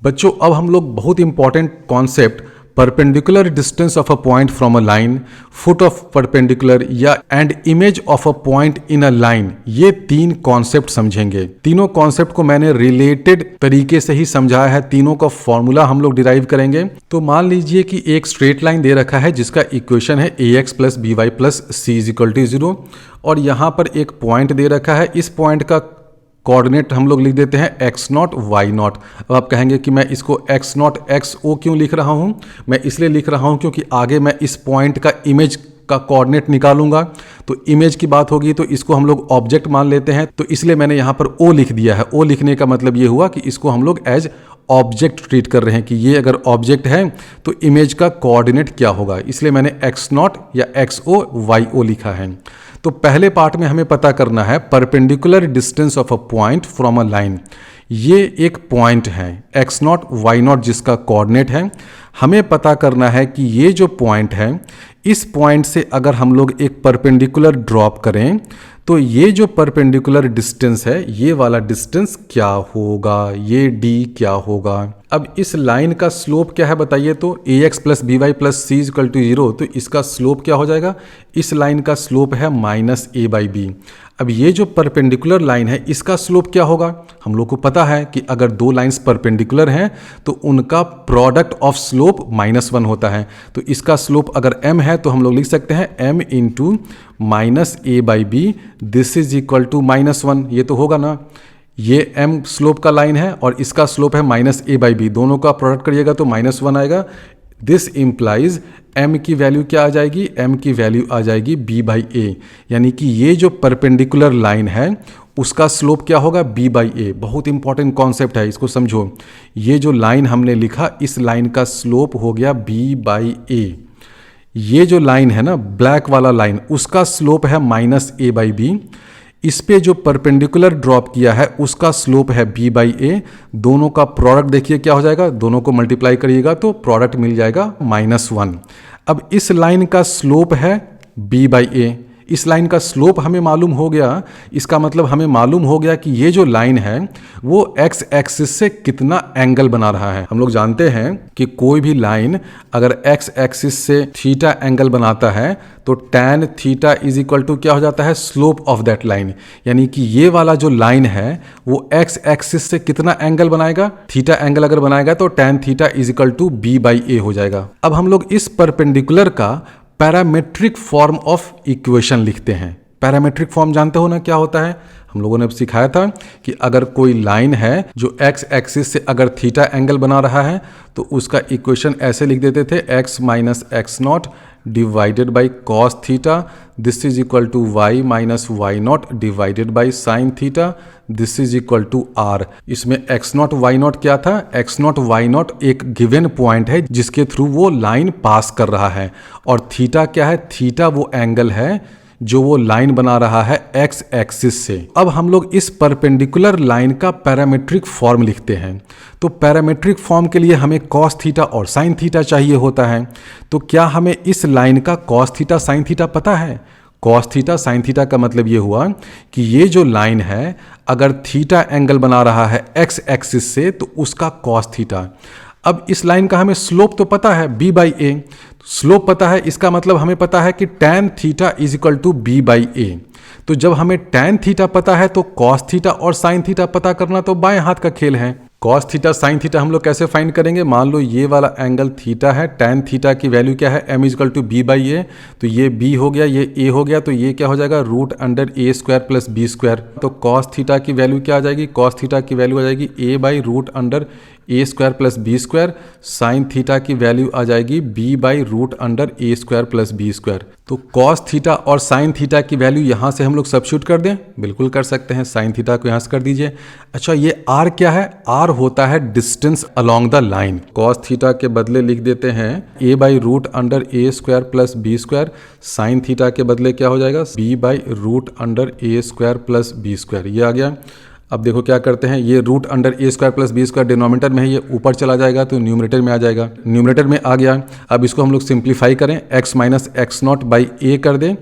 बच्चों अब हम लोग बहुत important concept perpendicular distance of a point from a line, foot of perpendicular या and image of a point in a line, ये तीन कॉन्सेप्ट समझेंगे। तीनों कॉन्सेप्ट को मैंने रिलेटेड तरीके से ही समझाया है, तीनों का फॉर्मूला हम लोग डिराइव करेंगे। तो मान लीजिए कि एक स्ट्रेट लाइन दे रखा है जिसका इक्वेशन है ax plus B Y plus C is equal to 0 और यहाँ पर एक पॉइंट दे रखा है। इस पॉइंट का कोऑर्डिनेट हम लोग लिख देते हैं x नॉट y नॉट। अब आप कहेंगे कि मैं इसको x नॉट एक्स ओ क्यों लिख रहा हूँ? मैं इसलिए लिख रहा हूँ क्योंकि आगे मैं इस पॉइंट का इमेज का कोऑर्डिनेट निकालूंगा, तो इमेज की बात होगी तो इसको हम लोग ऑब्जेक्ट मान लेते हैं, तो इसलिए मैंने यहाँ पर o लिख दिया है। o लिखने का मतलब ये हुआ कि इसको हम लोग एज ऑब्जेक्ट ट्रीट कर रहे हैं कि ये अगर ऑब्जेक्ट है तो इमेज का कोऑर्डिनेट क्या होगा, इसलिए मैंने x नॉट या xo yo लिखा है। तो पहले पार्ट में हमें पता करना है perpendicular distance of a point from a line. ये एक पॉइंट है x नॉट y नॉट जिसका कोऑर्डिनेट है। हमें पता करना है कि ये जो पॉइंट है, इस पॉइंट से अगर हम लोग एक परपेंडिकुलर ड्रॉप करें तो ये जो परपेंडिकुलर डिस्टेंस है, ये वाला डिस्टेंस क्या होगा, ये d क्या होगा। अब इस लाइन का स्लोप क्या है बताइए तो, ax plus B Y plus C equal to 0, तो इसका स्लोप क्या हो जाएगा? इस लाइन का स्लोप है माइनस a बाई बी। अब ये जो परपेंडिकुलर लाइन है इसका स्लोप क्या होगा? हम लोग को पता है कि अगर दो लाइंस परपेंडिकुलर हैं तो उनका प्रोडक्ट ऑफ स्लोप -1 होता है। तो इसका स्लोप अगर m है तो हम लोग लिख सकते हैं m into minus A by B, this is equal to -1। ये तो होगा ना, ये m स्लोप का लाइन है और इसका स्लोप है माइनस ए बाई बी, दोनों का प्रोडक्ट करिएगा तो -1 आएगा। दिस इम्प्लाइज m की वैल्यू क्या आ जाएगी? m की वैल्यू आ जाएगी b बाई ए, यानी कि ये जो परपेंडिकुलर लाइन है उसका स्लोप क्या होगा? b बाई ए। बहुत इंपॉर्टेंट कॉन्सेप्ट है, इसको समझो। ये जो लाइन हमने लिखा, इस लाइन का स्लोप हो गया b बाई ए। ये जो लाइन है ना, ब्लैक वाला लाइन, उसका स्लोप है माइनस ए बाई बी। इस पे जो परपेंडिकुलर ड्रॉप किया है उसका स्लोप है b बाई ए। दोनों का प्रोडक्ट देखिए क्या हो जाएगा, दोनों को मल्टीप्लाई करिएगा तो प्रोडक्ट मिल जाएगा -1। अब इस लाइन का स्लोप है b बाई ए। इस लाइन का स्लोप हमें मालूम हो गया, इसका मतलब हमें मालूम हो गया कि ये जो लाइन है वो x एक्सिस से कितना एंगल बना रहा है। हम लोग जानते हैं कि कोई भी लाइन अगर x एक्सिस से थीटा एंगल बनाता है तो tan theta is equal to क्या हो जाता है? Slope of that line. यानी कि ये वाला जो लाइन है वो x एक्सिस से कितना एंगल बनाएगा? थीटा एंगल अगर बनाएगा तो tan theta is equal to b by a हो जाएगा। अब हम लोग इस परपेंडिकुलर का पैरामेट्रिक फॉर्म ऑफ इक्वेशन लिखते हैं। पैरामेट्रिक फॉर्म जानते हो ना क्या होता है? हम लोगों ने सिखाया था कि अगर कोई लाइन है जो x एक्सिस से अगर थीटा एंगल बना रहा है तो उसका इक्वेशन ऐसे लिख देते थे, x minus x naught divided by cos theta, this is equal to y minus Y naught divided by sine theta, this is equal to r। इसमें x नॉट y नॉट क्या था? x नॉट y नॉट एक given point है जिसके through वो line पास कर रहा है, और थीटा क्या है? थीटा वो एंगल है जो वो लाइन बना रहा है x एक्सिस से। अब हम लोग इस परपेंडिकुलर लाइन का पैरामेट्रिक फॉर्म लिखते हैं। तो पैरामेट्रिक फॉर्म के लिए हमें कॉस थीटा और साइन थीटा चाहिए होता है। तो क्या हमें इस लाइन का कॉस थीटा साइन थीटा पता है? कॉस थीटा साइन थीटा का मतलब ये हुआ कि ये जो लाइन है अगर थीटा एंगल बना रहा है x एक्सिस से तो उसका कॉस थीटा। अब इस लाइन का हमें स्लोप तो पता है b बाई ए, स्लोप पता है, इसका मतलब हमें पता है कि tan theta is equal to b by a. तो जब हमें tan थीटा पता है तो cos थीटा और sin थीटा पता करना तो बाएं हाथ का खेल है। cos थीटा sin थीटा हम लोग कैसे फाइंड करेंगे? मान लो ये वाला एंगल थीटा है, tan थीटा की वैल्यू क्या है? m is equal to b by a. तो ये b हो गया, ये a हो गया, तो ये क्या हो जाएगा? रूट अंडर ए स्क्वायर प्लस बी स्क्वायर। तो cos थीटा की वैल्यू क्या आ जाएगी? cos थीटा की वैल्यू आ जाएगी a by root under A square plus B square. Sine theta की वैल्यू आ जाएगी b by root under A square plus B square. तो कॉस थीटा और साइन थीटा की वैल्यू यहाँ से हम लोग सब्स्टिट्यूट कर दें? बिल्कुल कर सकते हैं। साइन थीटा को यहाँ से कर दीजिए। अच्छा, ये r क्या है? r होता है distance along the line. Cos theta के बदले लिख देते हैं a by root under A square plus B square. Sine theta के बदले क्या हो जाएगा? b by root under A square plus B square. ये आ गया। अब देखो क्या करते हैं, ये रूट अंडर ए square plus B square denominator में है, ये ऊपर चला जाएगा तो न्यूमरेटर में आ जाएगा। न्यूमरेटर में आ गया। अब इसको हम लोग सिंप्लीफाई करें, x minus x not by a कर दें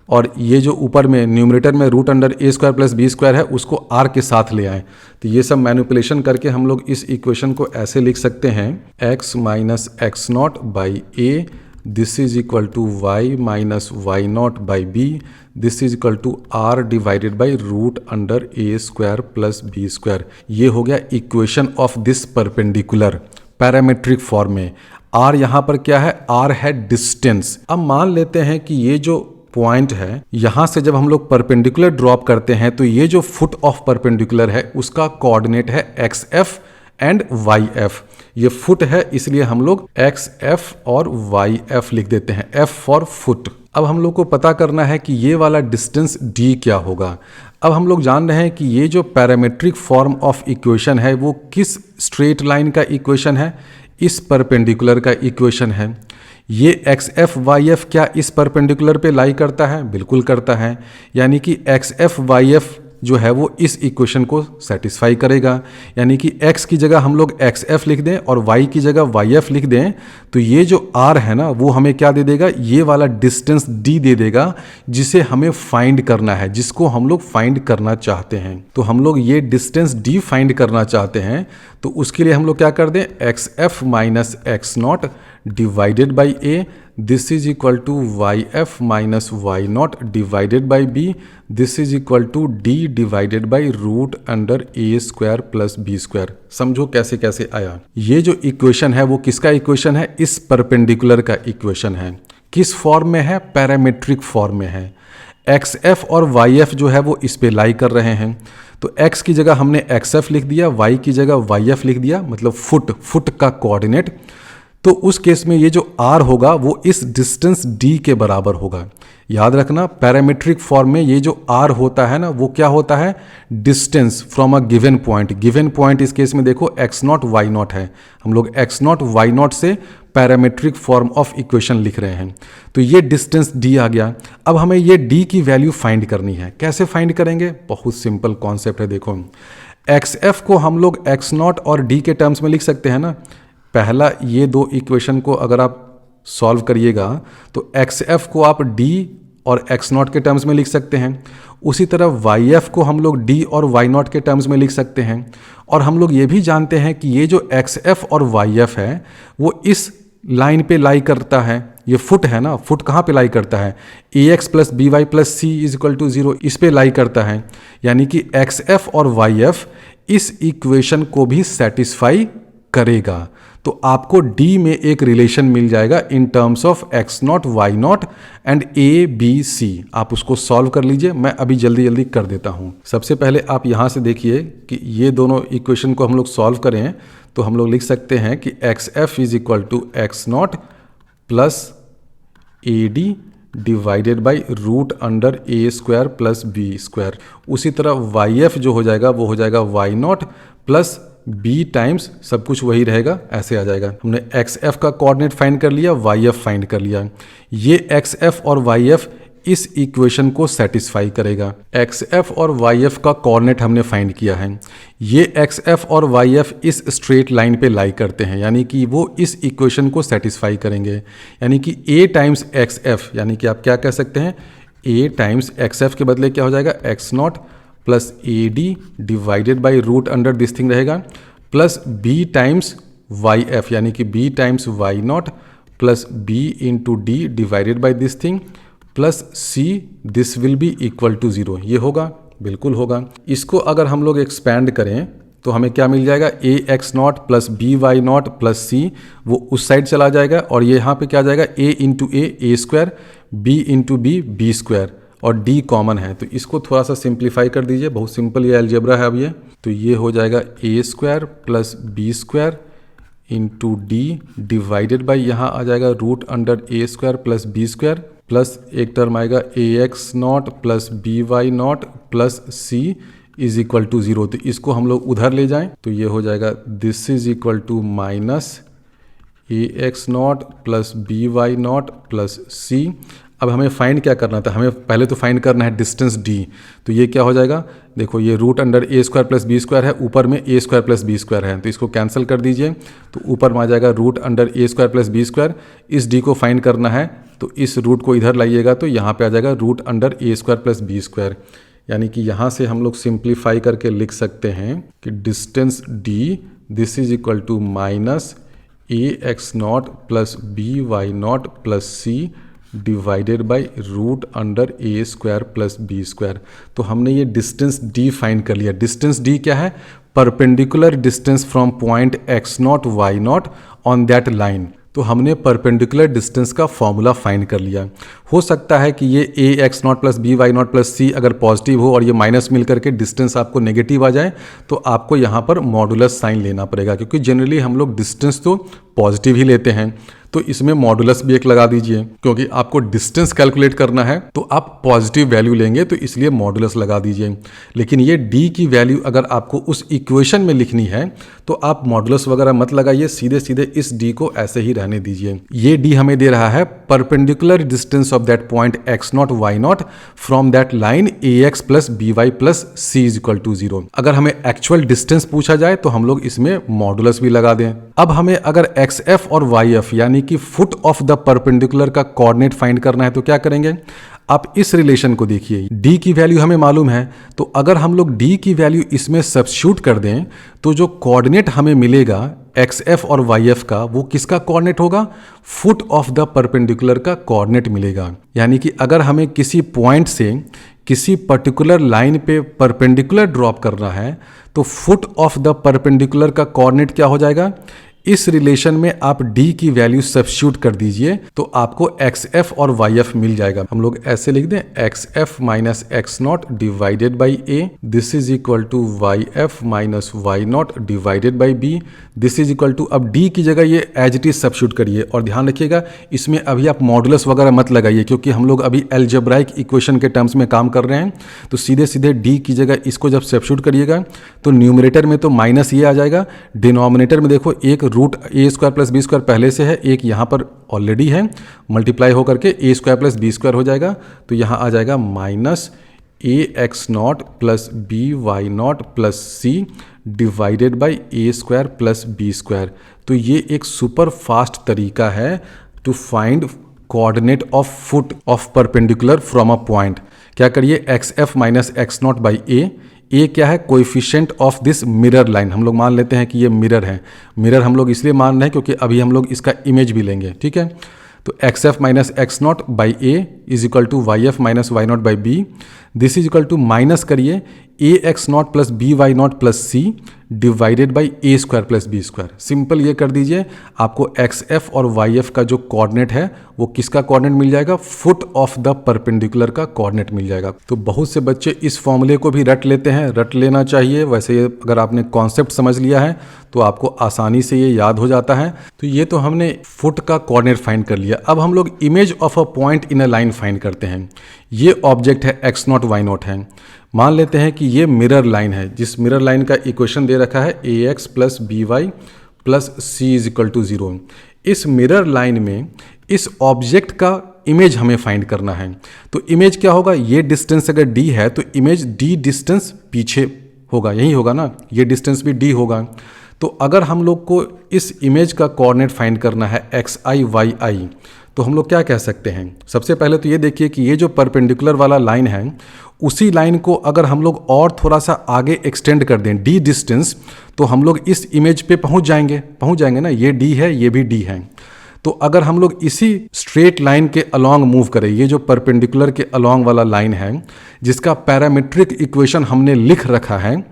और ये जो ऊपर में न्यूमरेटर में रूट अंडर ए स्क्वायर प्लस बी स्क्वायर है उसको आर के साथ ले आएँ। तो ये सब मैनिपुलेशन करके हम लोग इस इक्वेशन को ऐसे लिख सकते हैं x minus x not by A, this is equal to y minus why not by B, this is equal to r divided by root under A square plus B square. ये हो गया equation of this perpendicular parametric form में। r यहाँ पर क्या है, r है distance. अब मान लेते हैं कि ये जो पॉइंट है यहां से जब हम लोग परपेंडिकुलर ड्रॉप करते हैं तो ये जो फुट ऑफ परपेंडिकुलर है उसका कोऑर्डिनेट है X F and Y F. ये फुट है इसलिए हम लोग एक्स एफ और वाई एफ लिख देते हैं, एफ फॉर फुट। अब हम लोग को पता करना है कि ये वाला डिस्टेंस डी क्या होगा। अब हम लोग जान रहे हैं कि ये जो पैरामेट्रिक फॉर्म ऑफ इक्वेशन है वो किस स्ट्रेट लाइन का इक्वेशन है, इस परपेंडिकुलर का इक्वेशन है। ये एक्स एफ वाई एफ क्या इस परपेंडिकुलर पे लाई करता है, बिल्कुल करता है। यानी कि एक्स एफ वाई एफ जो है वो इस इक्वेशन को सेटिस्फाई करेगा। यानी कि x की जगह हम लोग एक्स एफ लिख दें और y की जगह वाई एफ लिख दें तो ये जो r है ना वो हमें क्या दे देगा, ये वाला डिस्टेंस d दे देगा जिसे हमें फाइंड करना है, जिसको हम लोग फाइंड करना चाहते हैं। तो हम लोग ये डिस्टेंस d फाइंड करना चाहते हैं तो उसके लिए हम लोग क्या कर दें, X F minus x naught divided by A, this is equal to Y F minus Y naught divided by B, this is equal to D divided by root under A square plus B square. समझो कैसे कैसे आया। ये जो equation है वो किसका equation है, इस परपेंडिकुलर का इक्वेशन है। किस फॉर्म में है, पैरामेट्रिक फॉर्म में है। एक्स एफ और वाई एफ जो है वो इस पे लाई कर रहे हैं। तो x की जगह हमने एक्स एफ लिख दिया, y की जगह वाई एफ लिख दिया, मतलब फुट का कोऑर्डिनेट। तो उस केस में ये जो r होगा वो इस डिस्टेंस d के बराबर होगा। याद रखना पैरामीट्रिक फॉर्म में ये जो r होता है ना वो क्या होता है, distance from a given point. Given point इस केस में देखो x नॉट वाई नॉट है, हम लोग x नॉट वाई नॉट से पैरामीट्रिक फॉर्म ऑफ इक्वेशन लिख रहे हैं। तो ये डिस्टेंस d आ गया। अब हमें ये d की वैल्यू फाइंड करनी है। कैसे फाइंड करेंगे, बहुत सिंपल कॉन्सेप्ट है। देखो एक्स एफ को हम लोग एक्स नॉट और d के टर्म्स में लिख सकते हैं ना। पहला ये दो इक्वेशन को अगर आप सॉल्व करिएगा तो एक्स एफ को आप d और एक्स नॉट के टर्म्स में लिख सकते हैं। उसी तरह वाई एफ को हम लोग d और वाई नॉट के टर्म्स में लिख सकते हैं। और हम लोग ये भी जानते हैं कि ये जो एक्स एफ और वाई एफ है वो इस लाइन पे लाई करता है। ये फुट है ना, फुट कहाँ पे लाई करता है, a x plus B Y plus C is equal to 0, इस पे लाई करता है। यानी कि एक्स एफ और वाई एफ इस इक्वेशन को भी सेटिस्फाई करेगा। तो आपको D में एक रिलेशन मिल जाएगा in terms of X not Y naught and A B C. आप उसको सॉल्व कर लीजिए, मैं अभी जल्दी जल्दी कर देता हूँ। सबसे पहले आप यहाँ से देखिए कि ये दोनों इक्वेशन को हम लोग सॉल्व करें तो हम लोग लिख सकते हैं कि x F is equal to X not plus A D divided by root under A square plus B square. उसी तरह वाई एफ जो हो जाएगा वो हो जाएगा Y not plus B times सब कुछ वही रहेगा, ऐसे आ जाएगा। हमने एक्स एफ का कोऑर्डिनेट फाइंड कर लिया, वाई एफ फाइंड कर लिया। ये एक्स एफ और वाई एफ इस इक्वेशन को सेटिस्फाई करेगा। एक्स एफ और वाई एफ का कोऑर्डिनेट हमने फाइंड किया है। ये एक्स एफ और वाई एफ इस स्ट्रेट लाइन पे लाई करते हैं, यानी कि वो इस इक्वेशन को सेटिस्फाई करेंगे। यानी कि ए टाइम्स एक्स एफ, यानी कि आप क्या कह सकते हैं, ए टाइम्स एक्स एफ के बदले क्या हो जाएगा, x not plus A D divided by root under this thing रहेगा plus B times y f, यानी कि b times y not plus b into d divided by this thing plus c, this will be equal to 0। ये होगा, बिल्कुल होगा। इसको अगर हम लोग एक्सपैंड करें तो हमें क्या मिल जाएगा, a x not plus B why not plus c, वो उस साइड चला जाएगा और ये यहाँ पे क्या जाएगा, a into a square, b into b square और d कॉमन है। तो इसको थोड़ा सा सिंप्लीफाई कर दीजिए, बहुत सिंपल ये अलजेब्रा है अब ये। तो ये हो जाएगा a square plus B square into d divided by यहाँ आ जाएगा रूट अंडर ए square plus B square plus एक टर्म आएगा a x not plus B why not plus C is equal to 0। तो इसको हम लोग उधर ले जाएं तो ये हो जाएगा this is equal to minus A x not plus B why not plus c. अब हमें फाइंड क्या करना था, हमें पहले तो फाइंड करना है डिस्टेंस d। तो ये क्या हो जाएगा, देखो ये रूट अंडर ए स्क्वायर प्लस बी स्क्वायर है, ऊपर में ए स्क्वायर प्लस बी स्क्वायर है, तो इसको कैंसिल कर दीजिए। तो ऊपर में आ जाएगा रूट अंडर ए स्क्वायर प्लस बी स्क्वायर। इस d को फाइंड करना है तो इस रूट को इधर लाइएगा तो यहाँ पे आ जाएगा रूट अंडर ए स्क्वायर प्लस बी स्क्वायर, यानी कि यहाँ से हम लोग सिंप्लीफाई करके लिख सकते हैं कि distance D this is equal to minus A x not plus B why not plus C divided by root under A square plus B square. तो हमने ये डिस्टेंस डी फाइंड कर लिया। डिस्टेंस डी क्या है? Perpendicular distance from point x not Y not on that line. तो हमने perpendicular distance का फॉर्मूला फाइंड कर लिया। हो सकता है कि ये a x not plus B why not plus c अगर पॉजिटिव हो और ये माइनस मिल करके डिस्टेंस आपको नेगेटिव आ जाए तो आपको यहाँ पर मॉडुलस साइन लेना पड़ेगा, क्योंकि जनरली हम लोग डिस्टेंस तो पॉजिटिव ही लेते हैं। तो इसमें मॉडुलस भी एक लगा दीजिए, क्योंकि आपको डिस्टेंस कैलकुलेट करना है तो आप पॉजिटिव वैल्यू लेंगे तो इसलिए मॉडुलस लगा दीजिए। लेकिन ये डी की वैल्यू अगर आपको उस इक्वेशन में लिखनी है तो आप मॉडुलस वगैरह मत लगाइए, सीधे सीधे इस डी को ऐसे ही रहने दीजिए। ये डी हमें दे रहा है perpendicular distance of that point x not Y naught from that line A x plus B Y plus C is equal to 0। अगर हमें एक्चुअल डिस्टेंस पूछा जाए तो हम लोग इसमें मॉडुलस भी लगा दें। अब हमें अगर एक्स एफ और वाई एफ यानी कि फुट ऑफ द परपेंडिकुलर का कोऑर्डिनेट फाइंड करना है तो क्या करेंगे? आप इस रिलेशन को देखिए, d की वैल्यू हमें मालूम है, तो अगर हम लोग d की वैल्यू इसमें सब्स्टिट्यूट कर दें तो जो कोऑर्डिनेट हमें मिलेगा एक्स एफ और वाई एफ का, वो किसका कोऑर्डिनेट होगा? फुट ऑफ द परपेंडिकुलर का कोऑर्डिनेट मिलेगा। यानी कि अगर हमें किसी पॉइंट से किसी पर्टिकुलर लाइन पे परपेंडिकुलर ड्रॉप करना है तो फुट ऑफ द परपेंडिकुलर का कोऑर्डिनेट क्या हो जाएगा? इस रिलेशन में आप d की वैल्यू सब्स्टिट्यूट कर दीजिए तो आपको एक्स एफ और वाई एफ मिल जाएगा। हम लोग ऐसे लिख दें X F minus x naught divided by A, this is equal to Y F minus Y naught divided by B, this is equal to, अब d की जगह ये एज इट इज सब्स्टिट्यूट करिए। और ध्यान रखिएगा इसमें अभी आप मॉडुलस वगैरह मत लगाइए, क्योंकि हम लोग अभी अलजेब्राइक इक्वेशन के टर्म्स में काम कर रहे हैं। तो सीधे सीधे d की जगह इसको जब सब्स्टिट्यूट करिएगा तो न्यूमरेटर में तो माइनस ये आ जाएगा, डिनोमिनेटर में देखो एक रूट ए स्क्वायर प्लस बी स्क्वायर पहले से है, एक यहाँ पर ऑलरेडी है, मल्टीप्लाई होकर के a square plus B square हो जाएगा। तो यहाँ आ जाएगा minus A x not plus B why not plus C divided by A square plus B square. तो ये एक सुपर फास्ट तरीका है to find coordinate of foot of perpendicular from a point. क्या करिए, x F minus x not by a क्या है? Coefficient of this mirror line. हम लोग मान लेते हैं कि ये मिरर है। मिरर हम लोग इसलिए मान रहे हैं क्योंकि अभी हम लोग इसका इमेज भी लेंगे, ठीक है। तो x F minus x not by a is equal to Y F minus why not by B, this is equal to minus करिए a x not plus B why not plus C divided by A square plus B square. Simple ये कर दीजिए, आपको x F और Y F का जो coordinate है वो किसका कोऑर्डिनेट मिल जाएगा? फुट ऑफ द परपेंडिकुलर का कोऑर्डिनेट मिल जाएगा। तो बहुत से बच्चे इस फॉर्मूले को भी रट लेते हैं, रट लेना चाहिए। वैसे अगर आपने कॉन्सेप्ट समझ लिया है तो आपको आसानी से ये याद हो जाता है। तो ये तो हमने फुट का कोऑर्डिनेट फाइंड कर लिया। अब हम लोग image of a point in a line find करते हैं। ये ऑब्जेक्ट है एक्स नॉट वाई नॉट है, मान लेते हैं कि ये मिरर लाइन है, जिस मिरर लाइन का इक्वेशन दे रखा है a x plus B Y plus C is equal to 0। इस मिरर लाइन में इस ऑब्जेक्ट का इमेज हमें फाइंड करना है। तो इमेज क्या होगा? ये डिस्टेंस अगर d है तो इमेज d डिस्टेंस पीछे होगा, यही होगा ना, ये डिस्टेंस भी d होगा। तो अगर हम लोग को इस इमेज का कोऑर्डिनेट फाइंड करना है एक्स आई वाई आई, तो हम लोग क्या कह सकते हैं? सबसे पहले तो ये देखिए कि ये जो परपेंडिकुलर वाला लाइन है उसी लाइन को अगर हम लोग और थोड़ा सा आगे एक्सटेंड कर दें d डिस्टेंस, तो हम लोग इस इमेज पे पहुंच जाएंगे ना। ये d है, ये भी d है। तो अगर हम लोग इसी स्ट्रेट लाइन के अलोंग मूव करें, ये जो परपेंडिकुलर के अलोंग वाला लाइन है जिसका पैरामीट्रिक इक्वेशन हमने लिख रखा है,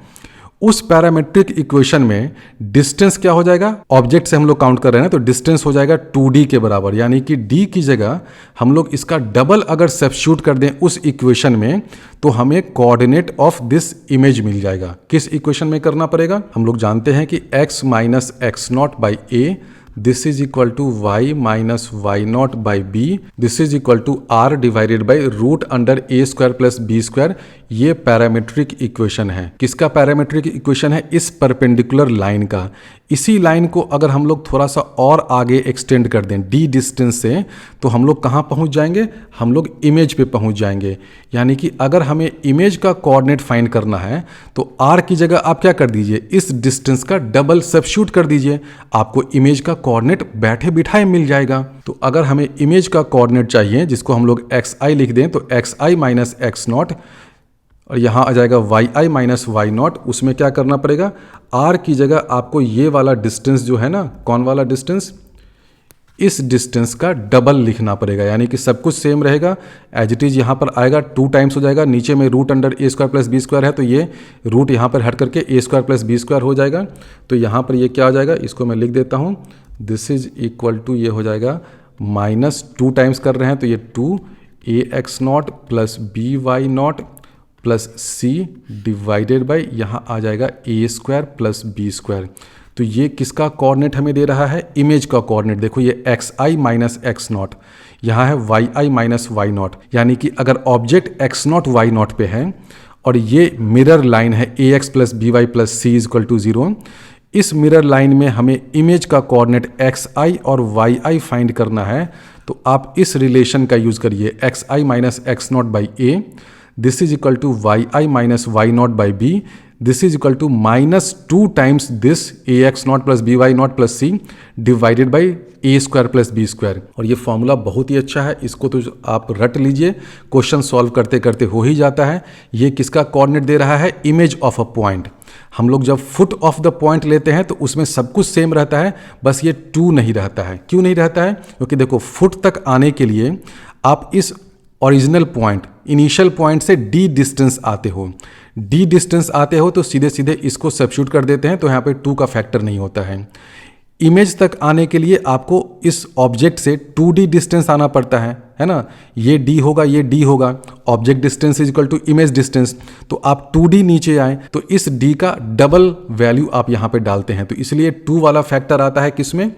उस पैरामीट्रिक इक्वेशन में डिस्टेंस क्या हो जाएगा? ऑब्जेक्ट से हम लोग काउंट कर रहे हैं तो डिस्टेंस हो जाएगा 2d के बराबर, यानी कि d की जगह हम लोग इसका डबल अगर सब्स्टिट्यूट कर दें उस इक्वेशन में तो हमें कोऑर्डिनेट ऑफ दिस इमेज मिल जाएगा। किस इक्वेशन में करना पड़ेगा? हम लोग जानते हैं कि x minus x not by A, this is equal to Y minus why not by B, this is equal to R divided by root under A square plus B square. ये parametric equation है। किसका parametric equation है? इस perpendicular line का। इसी line को अगर हम लोग थोड़ा सा और आगे एक्सटेंड कर दें d डिस्टेंस से, तो हम लोग कहाँ पहुँच जाएंगे? हम लोग इमेज पे पहुँच जाएंगे। यानी कि अगर हमें इमेज का कोऑर्डिनेट फाइंड करना है तो r की जगह आप क्या कर दीजिए? इस डिस्टेंस का डबल सब्स्टिट्यूट कर दीजिए, आपको इमेज का कोऑर्डिनेट बैठे बिठाए मिल जाएगा। तो अगर हमें इमेज का कोऑर्डिनेट चाहिए जिसको हम लोग xi लिख दें तो xi माइनस एक्स नॉट और यहाँ आ जाएगा yi माइनस वाई नॉट। उसमें क्या करना पड़ेगा, r की जगह आपको ये वाला डिस्टेंस जो है ना, कौन वाला डिस्टेंस, इस डिस्टेंस का डबल लिखना पड़ेगा, यानी कि सब कुछ सेम रहेगा। एज इट इज यहाँ पर आएगा 2 टाइम्स हो जाएगा, नीचे में रूट अंडर ए स्क्वायर प्लस बी स्क्वायर है तो ये रूट यहाँ पर हट करके ए स्क्वायर प्लस बी स्क्वायर हो जाएगा। तो यहाँ पर ये क्या हो जाएगा, इसको मैं लिख देता हूँ, दिस इज इक्वल टू ये हो जाएगा माइनस 2 टाइम्स कर रहे हैं तो ये 2 a x not plus B why not plus C divided by यहाँ आ जाएगा a square plus B square. तो ये किसका कोऑर्डिनेट हमें दे रहा है, इमेज का कोऑर्डिनेट। देखो ये x I minus x not, यहाँ है y I minus Y not, यानी कि अगर object x not Y not पे है और ये मिरर लाइन है a x plus B Y plus C is equal to 0, इस मिरर लाइन में हमें इमेज का कोऑर्डिनेट एक्स आई और वाई आई फाइंड करना है। तो आप इस रिलेशन का यूज करिए, X I minus x not by A, this is equal to Y I minus why not by B, this is equal to minus 2 times this A x not plus B why not plus C divided by A square plus B square. और ये formula बहुत ही अच्छा है, इसको तो आप रट लीजिए, क्वेश्चन सॉल्व करते करते हो ही जाता है। ये किसका कोऑर्डिनेट दे रहा है, इमेज ऑफ अ पॉइंट। हम लोग जब फुट ऑफ द पॉइंट लेते हैं तो उसमें सब कुछ सेम रहता है, बस ये 2 नहीं रहता है। क्यों नहीं रहता है, क्योंकि देखो फुट तक आने के लिए आप इस ओरिजिनल पॉइंट, इनिशियल पॉइंट से डी डिस्टेंस आते हो, डी डिस्टेंस आते हो तो सीधे सीधे इसको सब्स्टिट्यूट कर देते हैं, तो यहाँ पे 2 का फैक्टर नहीं होता है। इमेज तक आने के लिए आपको इस ऑब्जेक्ट से 2D डिस्टेंस आना पड़ता है ना, ये D होगा, ये D होगा, object distance is equal to image distance. तो आप 2D नीचे आए तो इस D का डबल वैल्यू आप यहाँ पे डालते हैं, तो इसलिए 2 वाला फैक्टर आता है किसमें,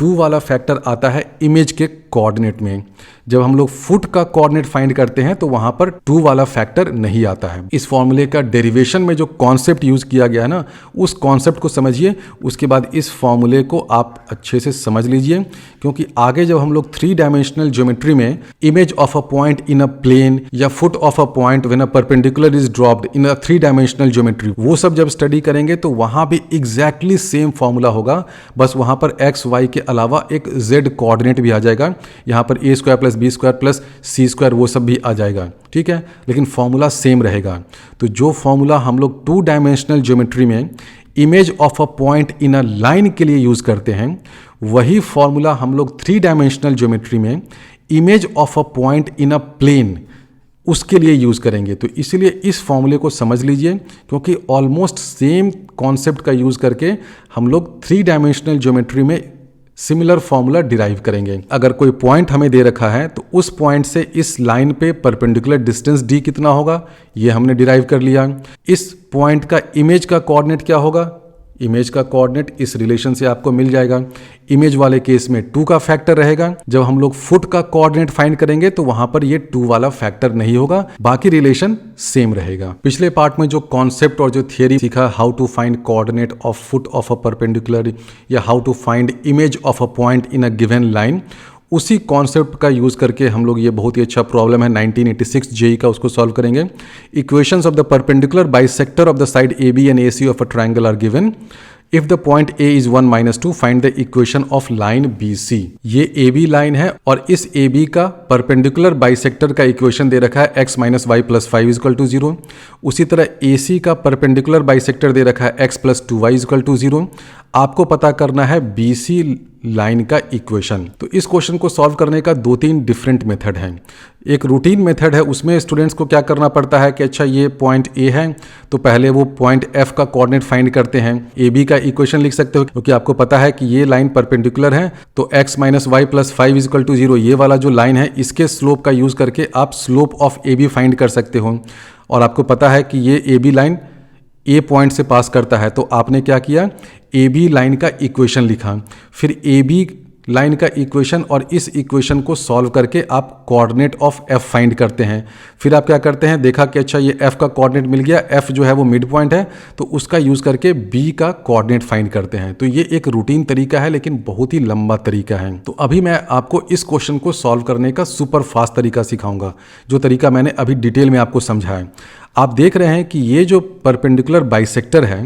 2 वाला फैक्टर आता है इमेज के कोऑर्डिनेट में। जब हम लोग फुट का कोऑर्डिनेट फाइंड करते हैं तो वहां पर 2 वाला फैक्टर नहीं आता है। इस फॉर्मूले का डेरिवेशन में जो कॉन्सेप्ट यूज किया गया है ना, उस कॉन्सेप्ट को समझिए, उसके बाद इस फॉर्मूले को आप अच्छे से समझ लीजिए, क्योंकि आगे जब हम लोग 3 डायमेंशनल ज्योमेट्री में image of a point in a plane या foot of a point when a perpendicular is dropped in a 3 dimensional geometry, वो सब जब स्टडी करेंगे तो वहां भी एग्जैक्टली सेम फॉर्मूला होगा, बस वहां पर एक्स वाई के अलावा एक जेड कोऑर्डिनेट भी आ जाएगा, यहाँ पर a square plus B square plus c square वो सब भी आ जाएगा, ठीक है, लेकिन फॉर्मूला सेम रहेगा। तो जो फॉर्मूला हम लोग 2 डायमेंशनल ज्योमेट्री में image of a point in a line के लिए यूज करते हैं, वही फॉर्मूला हम लोग 3 डायमेंशनल ज्योमेट्री में image of a point in a plane उसके लिए यूज करेंगे। तो इसलिए इस फॉर्मूले को समझ लीजिए, क्योंकि ऑलमोस्ट सेम कॉन्सेप्ट का यूज करके हम लोग 3 डायमेंशनल ज्योमेट्री में सिमिलर फॉर्मूला डिराइव करेंगे। अगर कोई पॉइंट हमें दे रखा है तो उस पॉइंट से इस लाइन पे परपेंडिकुलर डिस्टेंस d कितना होगा, ये हमने डिराइव कर लिया। इस पॉइंट का इमेज का कोऑर्डिनेट क्या होगा, इमेज का कोऑर्डिनेट इस रिलेशन से आपको मिल जाएगा। इमेज वाले केस में 2 का फैक्टर रहेगा, जब हम लोग फुट का कोऑर्डिनेट फाइंड करेंगे तो वहां पर ये 2 वाला फैक्टर नहीं होगा, बाकी रिलेशन सेम रहेगा। पिछले पार्ट में जो कॉन्सेप्ट और जो थियरी सीखा, how to find coordinate of foot of a perpendicular या how to find image of a point in a given line, उसी कॉन्सेप्ट का यूज करके हम लोग ये बहुत ही अच्छा प्रॉब्लम है 1986 जेई का, उसको सॉल्व करेंगे। Equations of the perpendicular bisector of the side A B and A C of a triangle are given. If the point A is 1 - 2 find the equation of line B C. ये A B line है और इस A B का perpendicular bisector का equation दे रखा है x - y + 5 = 0। उसी तरह ए सी का परपेंडिकुलर बाइसेक्टर दे रखा है x + 2y = 0। आपको पता करना है बी सी लाइन का इक्वेशन। तो इस क्वेश्चन को सॉल्व करने का 2-3 डिफरेंट मेथड हैं। एक रूटीन मेथड है, उसमें स्टूडेंट्स को क्या करना पड़ता है कि अच्छा ये पॉइंट ए है तो पहले वो पॉइंट एफ का कोऑर्डिनेट फाइंड करते हैं, ए बी का इक्वेशन लिख सकते हो क्योंकि आपको पता है कि ये लाइन परपेंडिकुलर है, तो x - y + 5 = 0 ये वाला जो लाइन है इसके स्लोप का यूज करके आप slope of A B find कर सकते हो। और आपको पता है कि ये A B line A point से पास करता है, तो आपने क्या किया, ए बी लाइन का इक्वेशन लिखा, फिर ए बी लाइन का इक्वेशन और इस इक्वेशन को सॉल्व करके आप कोऑर्डिनेट ऑफ एफ फाइंड करते हैं। फिर आप क्या करते हैं, देखा कि अच्छा ये एफ का कोऑर्डिनेट मिल गया, एफ जो है वो मिड पॉइंट है, तो उसका यूज करके बी का कोऑर्डिनेट फाइंड करते हैं। तो ये एक रूटीन तरीका है लेकिन बहुत ही लंबा तरीका है। तो अभी मैं आपको इस क्वेश्चन को सॉल्व करने का सुपर फास्ट तरीका सिखाऊंगा, जो तरीका मैंने अभी डिटेल में आपको समझाया। आप देख रहे हैं कि ये जो परपेंडिकुलर बाइसेक्टर है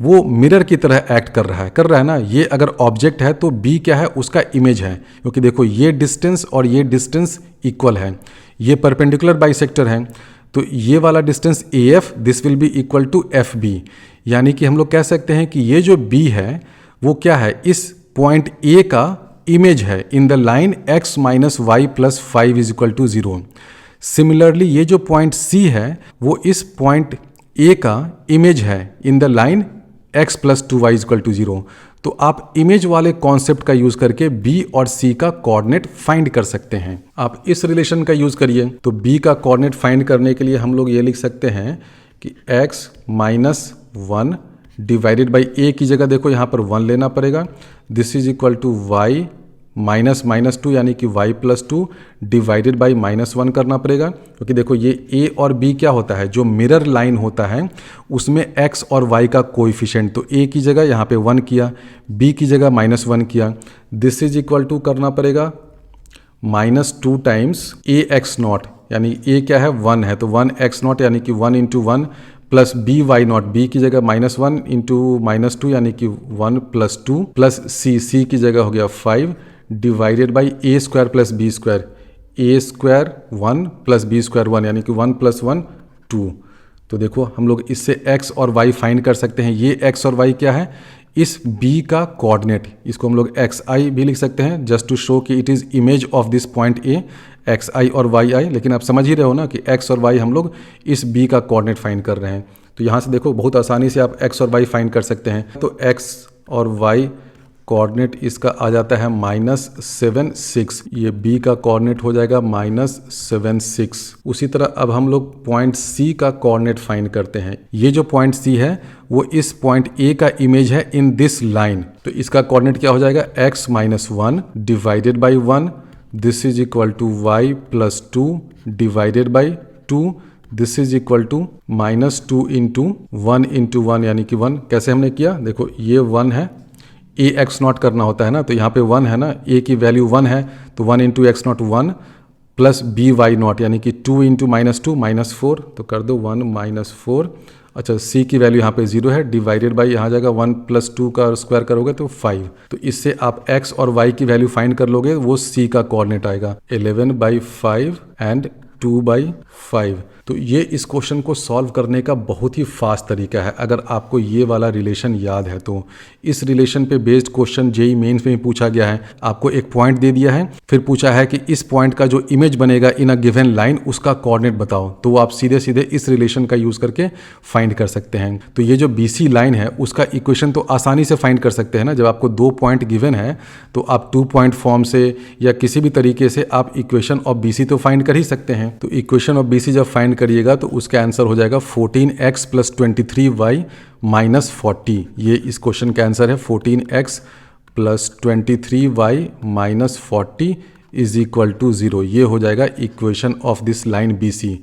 वो मिरर की तरह एक्ट कर रहा है ना। ये अगर ऑब्जेक्ट है तो बी क्या है, उसका इमेज है, क्योंकि देखो ये डिस्टेंस और ये डिस्टेंस इक्वल है। ये परपेंडिकुलर बाइसेक्टर है तो ये वाला distance AF this will be equal to FB, यानी कि हम लोग कह सकते हैं कि ये जो B है वो क्या है, इस पॉइंट A का इमेज है in the line x minus Y plus 5 is equal to 0। Similarly ये जो पॉइंट C है वो इस पॉइंट A का इमेज है in the line x plus 2y is equal to 0। तो आप इमेज वाले कॉन्सेप्ट का यूज करके B और C का कोऑर्डिनेट फाइंड कर सकते हैं। आप इस रिलेशन का यूज करिए तो B का कोऑर्डिनेट फाइंड करने के लिए हम लोग ये लिख सकते हैं कि x minus 1 divided by A की जगह देखो यहाँ पर 1 लेना पड़ेगा, this is equal to y minus minus 2 यानी कि y plus 2 divided by minus 1 करना पड़ेगा, क्योंकि देखो ये A और B क्या होता है, जो मिरर लाइन होता है उसमें x और y का कोएफिशिएंट, तो A की जगह यहाँ पे 1 किया, B की जगह माइनस 1 किया, दिस इज इक्वल टू करना पड़ेगा माइनस 2 टाइम्स AX0, यानी A क्या है 1 है तो 1x0 यानी कि 1 इंटू 1 प्लस BY0, B की जगह माइनस 1 इंटू माइनस 2 यानी कि 1 प्लस 2 प्लस C की जगह हो गया 5 divided by A square plus B square, A square 1 plus B square 1 यानी कि 1 प्लस 1 2। तो देखो हम लोग इससे x और y फाइंड कर सकते हैं। ये x और y क्या है, इस B का कोऑर्डिनेट, इसको हम लोग xi भी लिख सकते हैं जस्ट टू शो कि it is image of this point A, xi और yi। लेकिन आप समझ ही रहे हो ना कि x और y हम लोग इस B का कोऑर्डिनेट फाइंड कर रहे हैं। तो यहाँ से देखो बहुत आसानी से आप x और y फाइंड कर सकते हैं। तो x और y कोऑर्डिनेट इसका आ जाता है -7 6, ये B का कोऑर्डिनेट हो जाएगा -7 6। उसी तरह अब हम लोग पॉइंट C का कोऑर्डिनेट फाइंड करते हैं। ये जो पॉइंट C है वो इस पॉइंट A का इमेज है इन दिस लाइन, तो इसका कोऑर्डिनेट क्या हो जाएगा, x minus 1 divided by 1, this is equal to y plus 2 divided by 2, this is equal to -2 into 1 into 1 यानी कि 1। कैसे हमने किया, देखो ये 1 है, AX0 करना होता है ना, तो यहाँ पे 1 है ना, A की वैल्यू 1 है तो 1 इंटू x0 1 प्लस BY0 यानी कि 2 इंटू माइनस 2 माइनस 4, तो कर दो 1 माइनस 4। अच्छा C की वैल्यू यहाँ पे 0 है, डिवाइडेड बाई यहाँ जाएगा 1 प्लस 2 का स्क्वायर करोगे तो 5। तो इससे आप x और y की वैल्यू फाइंड कर लोगे, वो C का कोऑर्डिनेट आएगा 11/5 एंड 2/5। तो ये इस क्वेश्चन को सॉल्व करने का बहुत ही फास्ट तरीका है। अगर आपको ये वाला रिलेशन याद है तो इस रिलेशन पे बेस्ड क्वेश्चन जेईई मेंस में पूछा गया है। आपको एक पॉइंट दे दिया है, फिर पूछा है कि इस पॉइंट का जो इमेज बनेगा इन अ गिवन लाइन उसका कोऑर्डिनेट बताओ, तो आप सीधे सीधे इस रिलेशन का यूज करके फाइंड कर सकते हैं। तो ये जो BC लाइन है उसका इक्वेशन तो आसानी से फाइंड कर सकते हैं ना, जब आपको 2 पॉइंट गिवन है तो आप 2 पॉइंट फॉर्म से या किसी भी तरीके से आप इक्वेशन ऑफ BC तो फाइंड कर ही सकते हैं। तो इक्वेशन ऑफ BC जब फाइंड करिएगा तो उसका आंसर हो जाएगा 14x प्लस 23y माइनस 40। ये इस क्वेश्चन का आंसर है 14x plus 23y minus 40 is equal to 0। ये हो जाएगा equation of this line BC।